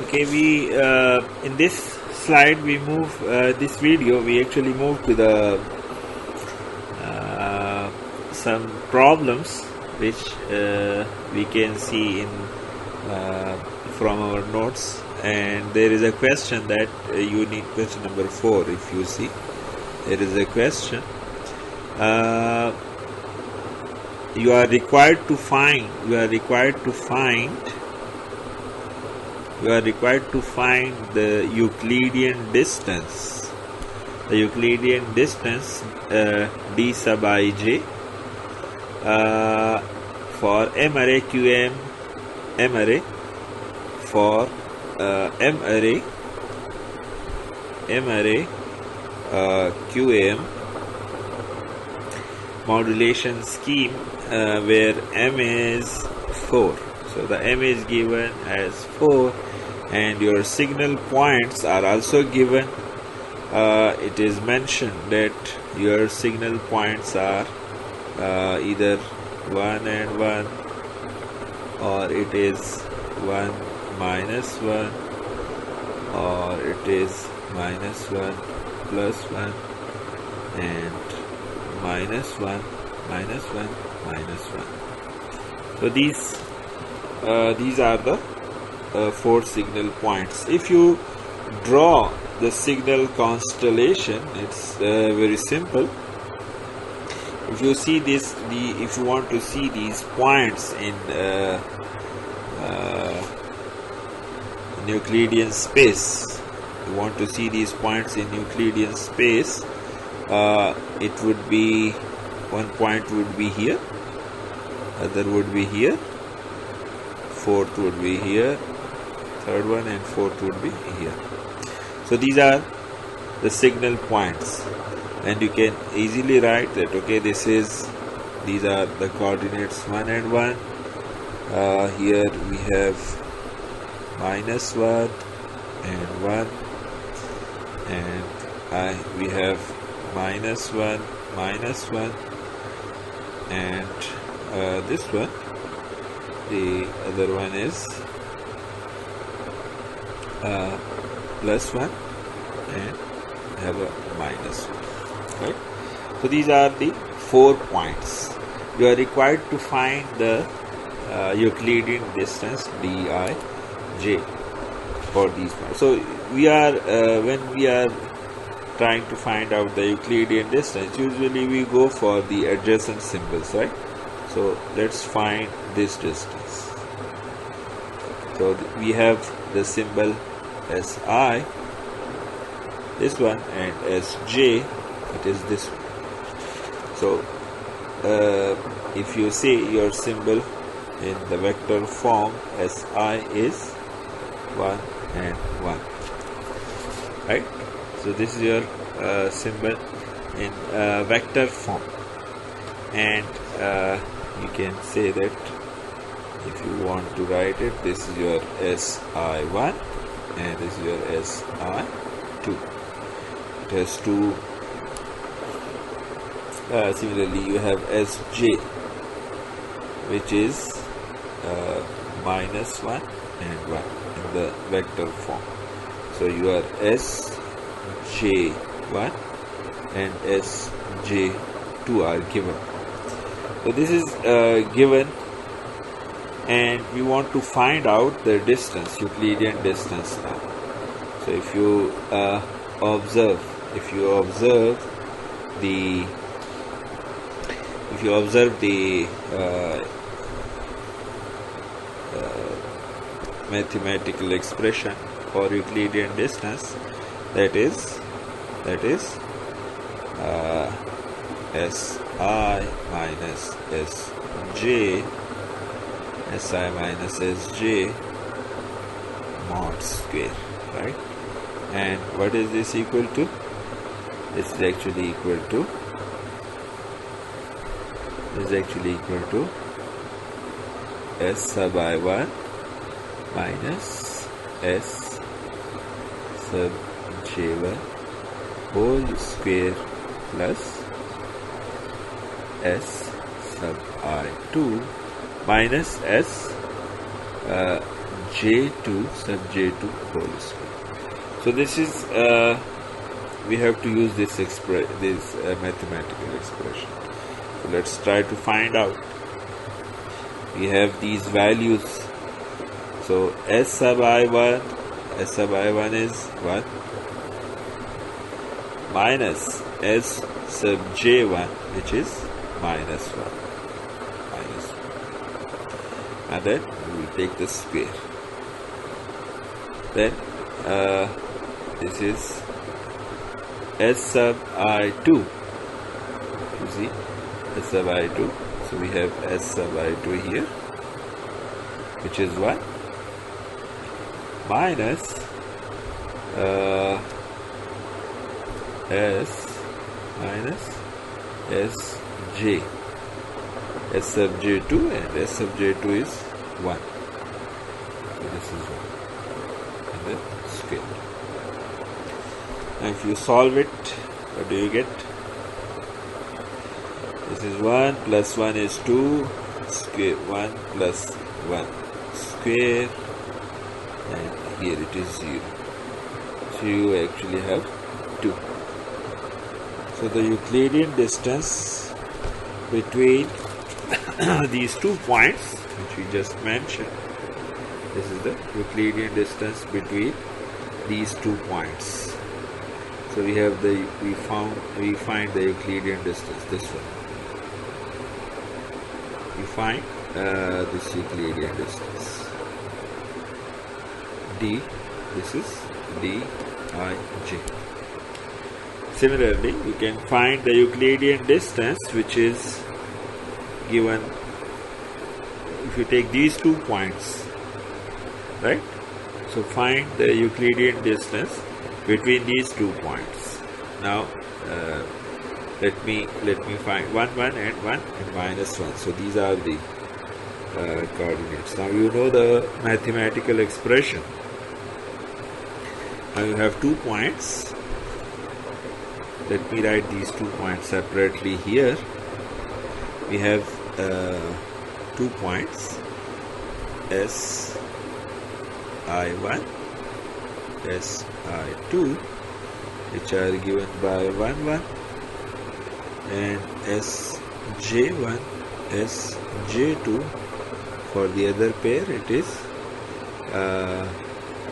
Okay, we in this slide we move this video. We actually move to the some problems which we can see in from our notes, and there is a question that you need question number 4. If you see, there is a question. You are required to find the Euclidean distance. The Euclidean distance d sub ij for M array QAM, M array for M array QAM modulation scheme where M is 4. So the M is given as 4 and your signal points are also given. It is mentioned that your signal points are either 1 and 1, or it is 1 minus 1, or it is minus 1 plus 1 and minus 1 minus 1 minus 1. So these are the 4 signal points. If you draw the signal constellation, it's very simple. If you see this, if you want to see these points in Euclidean space, it would be, one point would be here, other would be here, fourth would be here, third one and fourth would be here. So these are the signal points, and you can easily write that, okay, these are the coordinates 1 and 1. Here we have minus 1 and 1, and we have minus 1 minus 1, and this one, the other one is plus 1 and have a minus 1, right? So these are the 4 points. You are required to find the Euclidean distance dij for these points. So we are when we are trying to find out the Euclidean distance, usually we go for the adjacent symbols, right? So let's find this distance. So we have the symbol Si, this one, and Sj, it is this one. So if you see your symbol in the vector form, Si is 1 and 1, right? So this is your symbol in vector form, and you can say that if you want to write it, this is your Si1 and this is your Si2. It has two. Similarly, you have Sj, which is minus 1 and 1 in the vector form. So your Sj1 and Sj2 are given. So this is given, and we want to find out the distance, Euclidean distance now. So if you observe the mathematical expression for Euclidean distance, that is Si minus Sj mod square, right? And what is this equal to? This is actually equal to S sub I1 minus S sub J1 whole square plus S sub I2 minus S j2 sub j2 whole square. So this is we have to use this mathematical expression. So let's try to find out. We have these values. So s sub I1 is 1 minus s sub j1, which is minus 1. And then we will take the square. Then this is s sub I2. You see, s sub I2. So we have s sub I2 here, which is 1 minus sj. S sub j2, and s sub j2 is 1. So this is 1. And then square. Now if you solve it, what do you get? This is 1 plus 1 is 2, square 1 plus 1 square, and here it is 0. So you actually have 2. So the Euclidean distance between these 2 points, which we just mentioned, this is the Euclidean distance between these 2 points. So we have we find the Euclidean distance, this one. We find this Euclidean distance d. This is dij. Similarly, we can find the Euclidean distance, which is given if you take these 2 points, right? So find the Euclidean distance between these 2 points. Now let me find 1 and 1 and minus 1. So these are the coordinates. Now you know the mathematical expression. Now you have 2 points. Let me write these 2 points separately here. We have 2 points, Si1, Si2, which are given by 1, 1, and Sj1, Sj2. For the other pair, it is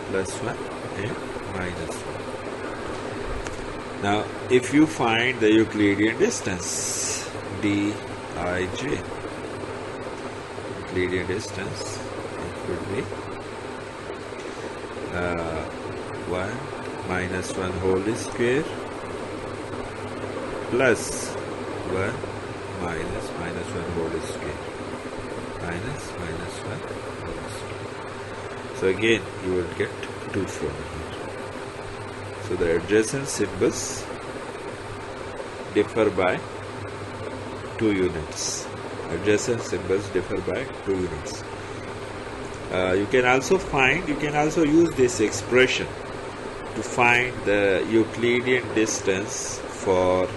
plus 1 and minus 1. Now, if you find the Euclidean distance, dij, Euclidean distance, it would be 1 minus 1 whole square plus 1 minus 1 whole square minus 1 whole square. So again, you will get 2 from here. So the adjacent symbols differ by 2 units. Adjacent symbols differ by 2 units. You can also use this expression to find the Euclidean distance for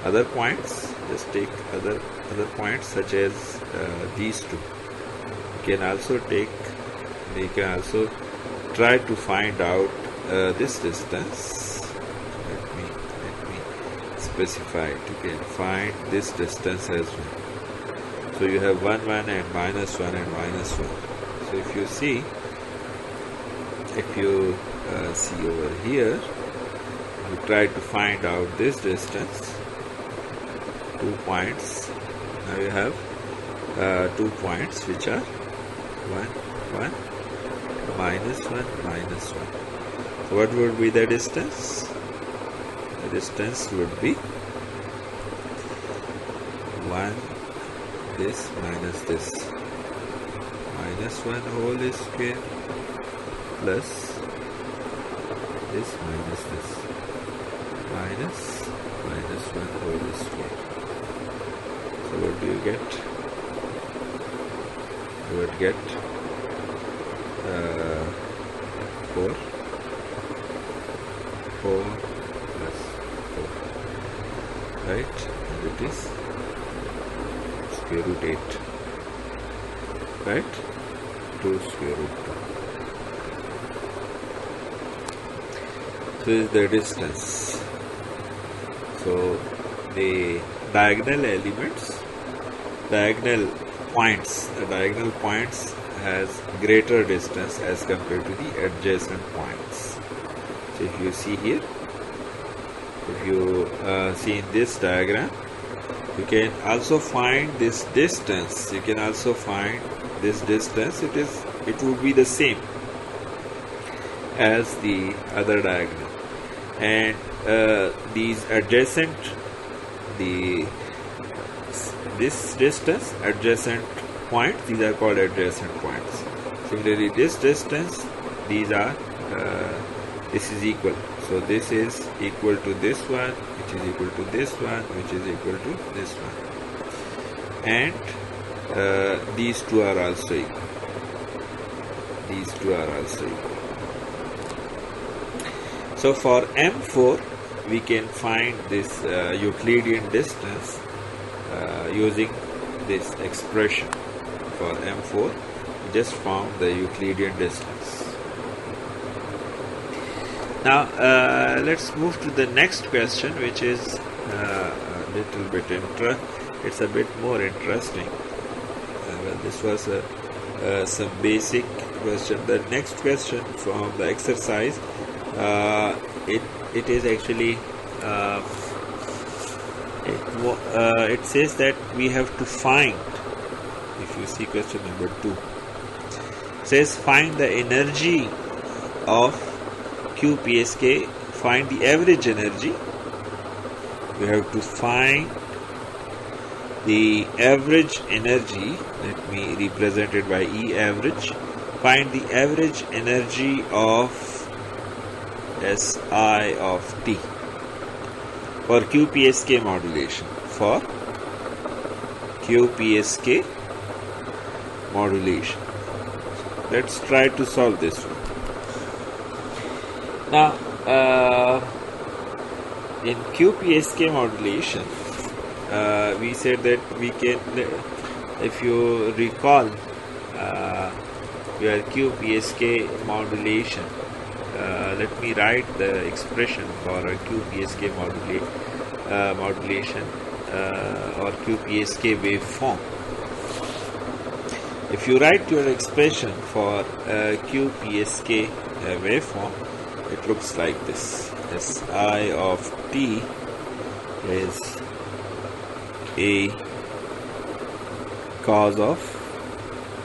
other points. Just take other points such as these 2. You can also try to find out this distance. Let me specify it. You can find this distance as well. So you have 1, 1 and minus 1 and minus 1. So if you see over here, you try to find out this distance, 2 points. Now you have 2 points which are 1, 1, minus 1, minus 1. So what would be the distance? The distance would be 1, this minus this, minus 1 whole square plus this minus this, minus 1 whole square. So what do you get? You would get 4 plus 4, right? And it is square root 8, right? into square root 2. This is the distance. So the diagonal elements, the diagonal points has greater distance as compared to the adjacent points. So if you see here, if you see in this diagram, you can also find this distance. You can also find this distance. It would be the same as the other diagram, and these adjacent, this distance, adjacent points, these are called adjacent points. Similarly, this distance, these are this is equal. So this is equal to this one, which is equal to this one, which is equal to this one, and these two are also equal. These two are also equal. So for M4, we can find this Euclidean distance using this expression. For M4, we just found the Euclidean distance. Now let's move to the next question, which is a little bit it's a bit more interesting. Well, this was some basic question. The next question from the exercise, it is actually it says that we have to find. If you see question number 2, it says find the energy of QPSK, find the average energy. We have to find the average energy. Let me represent it by E average. Find the average energy of SI of T for QPSK modulation. For QPSK modulation. Let's try to solve this one. Now, in QPSK modulation, we said that we can, if you recall, your QPSK modulation, let me write the expression for a QPSK modulation or QPSK waveform. If you write your expression for a QPSK waveform, it looks like this. Si of t is a cos of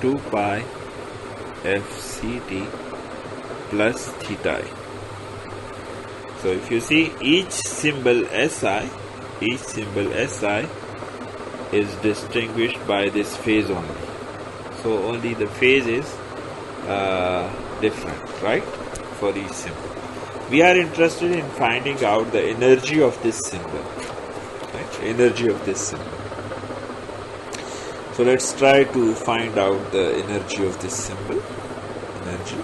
2 pi fct plus theta I. So if you see each symbol Si is distinguished by this phase only. So only the phase is different, right, for each symbol. We are interested in finding out the energy of this symbol, right? Energy of this symbol. So let's try to find out the energy of this symbol, energy,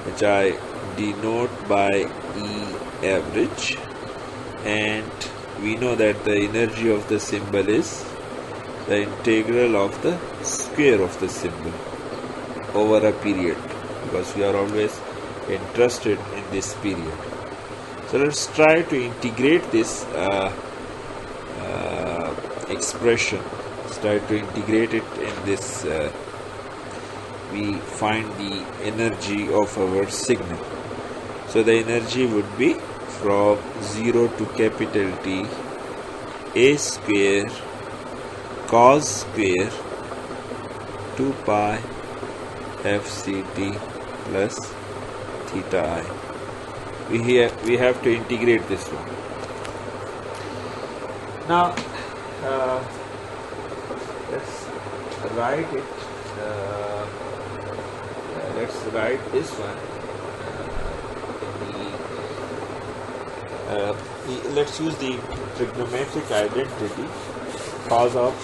which I denote by E average, and we know that the energy of the symbol is the integral of the square of the symbol over a period, because we are always interested in this period. So let's try to integrate this expression. Let's try to integrate it in this. We find the energy of our signal. So the energy would be from 0 to capital T A square cos square 2 pi fct plus theta I. We have to integrate this one. Now let's write it. Let's write this one. Let's use the trigonometric identity cos of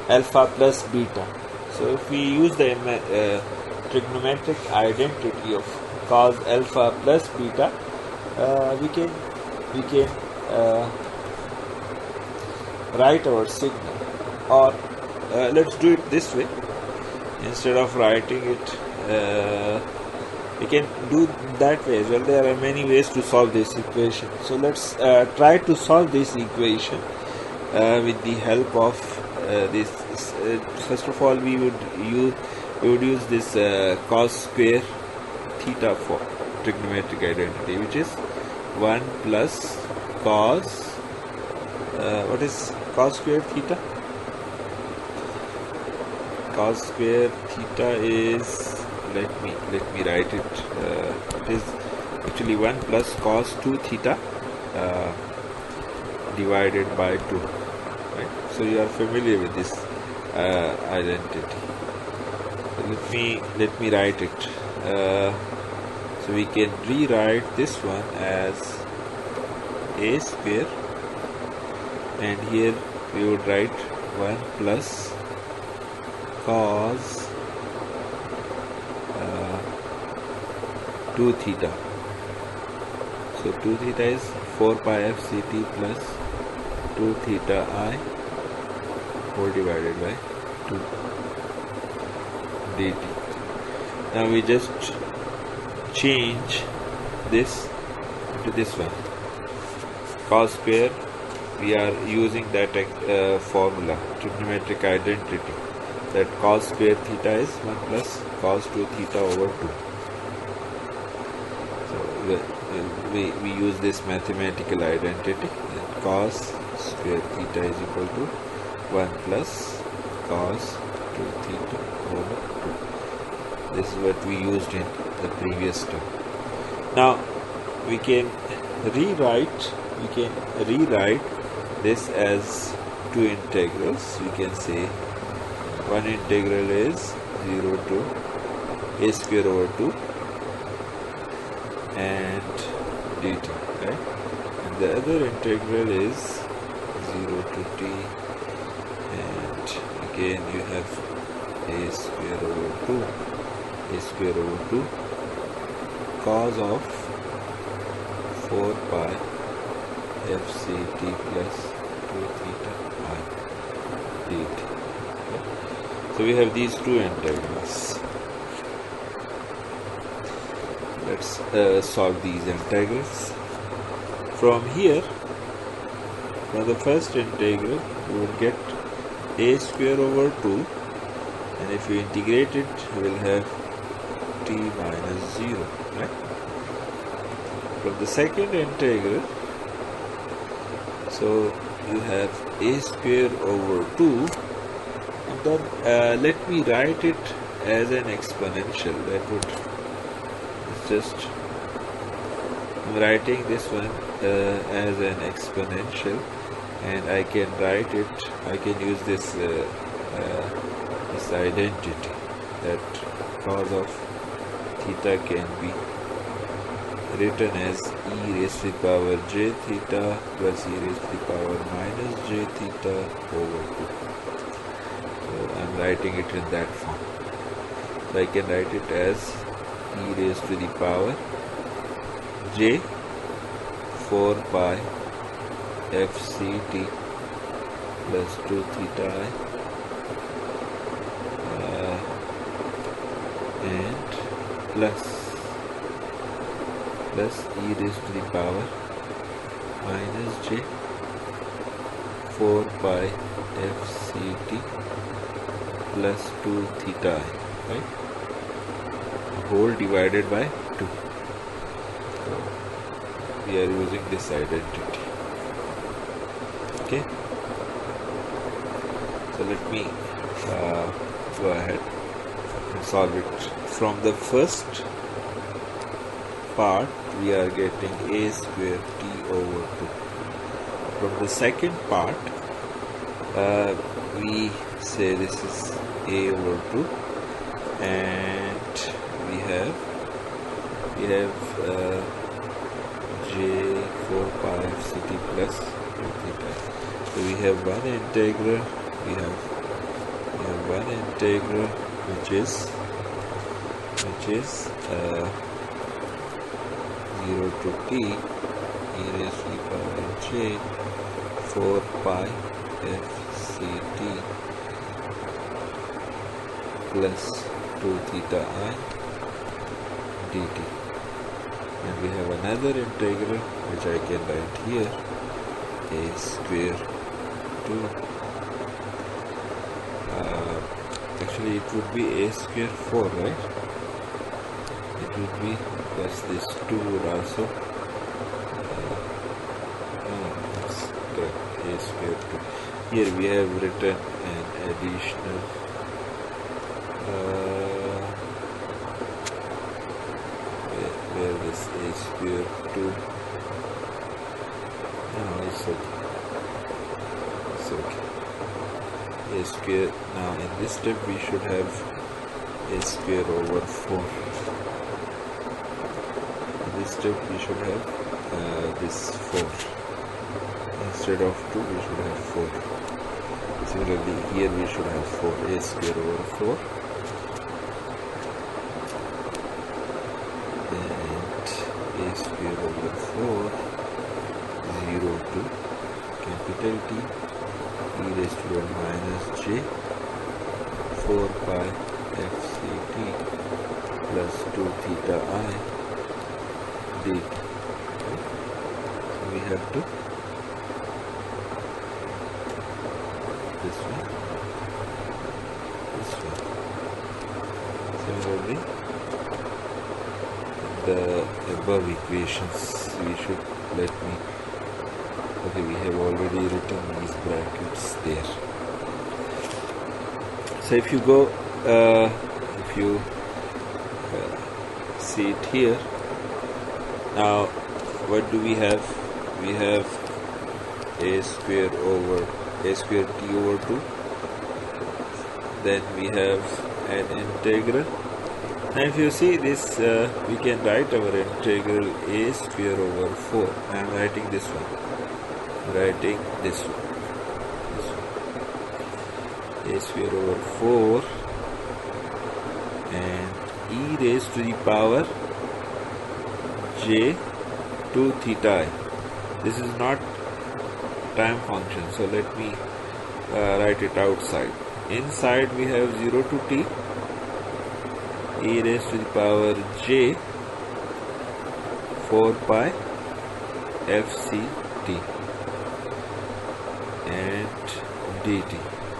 alpha plus beta. So if we use the trigonometric identity of cos alpha plus beta, write our signal, or let's do it this way. Instead of writing it, we can do that way as well. There are many ways to solve this equation. So let's try to solve this equation with the help of this. First of all, we would use this cos square theta for trigonometric identity, which is 1 plus cos. What is cos square theta? Cos square theta is, let me write it. It is actually 1 plus cos 2 theta divided by 2. Right? So you are familiar with this identity. So let me write it. So we can rewrite this one as a square, and here we would write 1 plus cos 2 theta. So 2 theta is 4 pi f ct plus 2 theta I whole divided by 2 dt. Now we just change this to this one. Cos square, we are using that formula, trigonometric identity, that cos square theta is 1 plus cos 2 theta over 2. So we use this mathematical identity. Cos square theta is equal to 1 plus cos 2 theta over 2. This is what we used in the previous term. Now we can rewrite this as two integrals. We can say one integral is 0 to a square over 2 and dt, right? And the other integral is 0 to t, and again you have a square over 2 cos of 4 pi f c t plus 2 theta I dt. So we have these two integrals. Let's solve these integrals. From here, for the first integral, you will get a square over 2, and if you integrate it, you will have t minus 0, right? From the second integral, so you have a square over 2, and then let me write it as an exponential. That would just, I'm writing this one as an exponential, and I can write it, I can use this this identity, that cos of theta can be written as e raised to the power j theta plus e raised to the power minus j theta over 2. So I'm writing it in that form. So I can write it as e raised to the power j 4 pi f c t plus 2 theta I and plus e raised to the power minus j 4 pi f c t plus 2 theta I, right? Whole divided by 2. So we are using this identity. Okay. So let me go ahead and solve it. From the first part, we are getting a square t over 2. From the second part, we say this is a over 2, and we have j 4 pi f c t plus 2 theta. So we have one integral. We have one integral which is 0 to t e raised to the power j 4 pi FCT plus 2 theta I dt. And we have another integral which I can write here, a square 2. Actually it would be a square 4, right? It would be plus this 2 would also a square 2. Here we have written an additional where this a square 2. No, it's okay. It's okay. A square. Now in this step we should have a square over 4. In this step we should have this 4. Instead of 2 we should have 4. Similarly here we should have 4, a square over 4. And a square over 4, 0 to capital T e raised to the minus j 4 pi fct plus 2 theta I dt. So we have to this one. Similarly, the above equations we should okay, we have already written these brackets there. So if you go, see it here, now what do we have? We have a square t over 2. Then we have an integral. Now if you see this, we can write our integral a square over 4. I am writing this one. A square over 4 and e raised to the power j 2 theta I. This is not time function, so let me write it outside. Inside we have 0 to t e raised to the power j 4 pi fct and dt,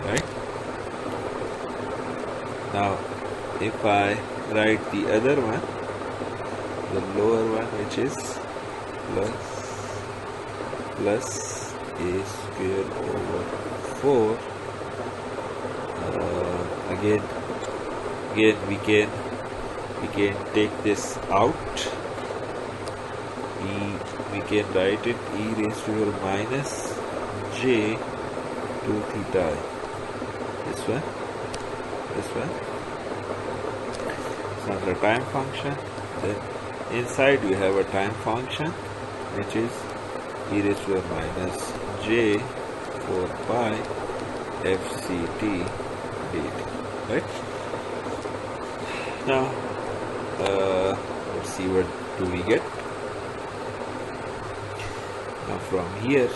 right? Now if I write the other one, the lower one, which is plus a square over 4, again we can take this out. We can write it e raised to the minus j 2 theta I. This one. It's not a time function. Then inside we have a time function which is e raised to the minus j 4 pi fct dt, right? Now let's see what do we get. Now from here,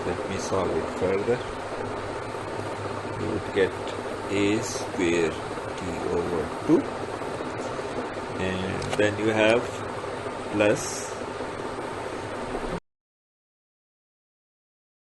let me solve it further. You would get a square t over 2, and then you have plus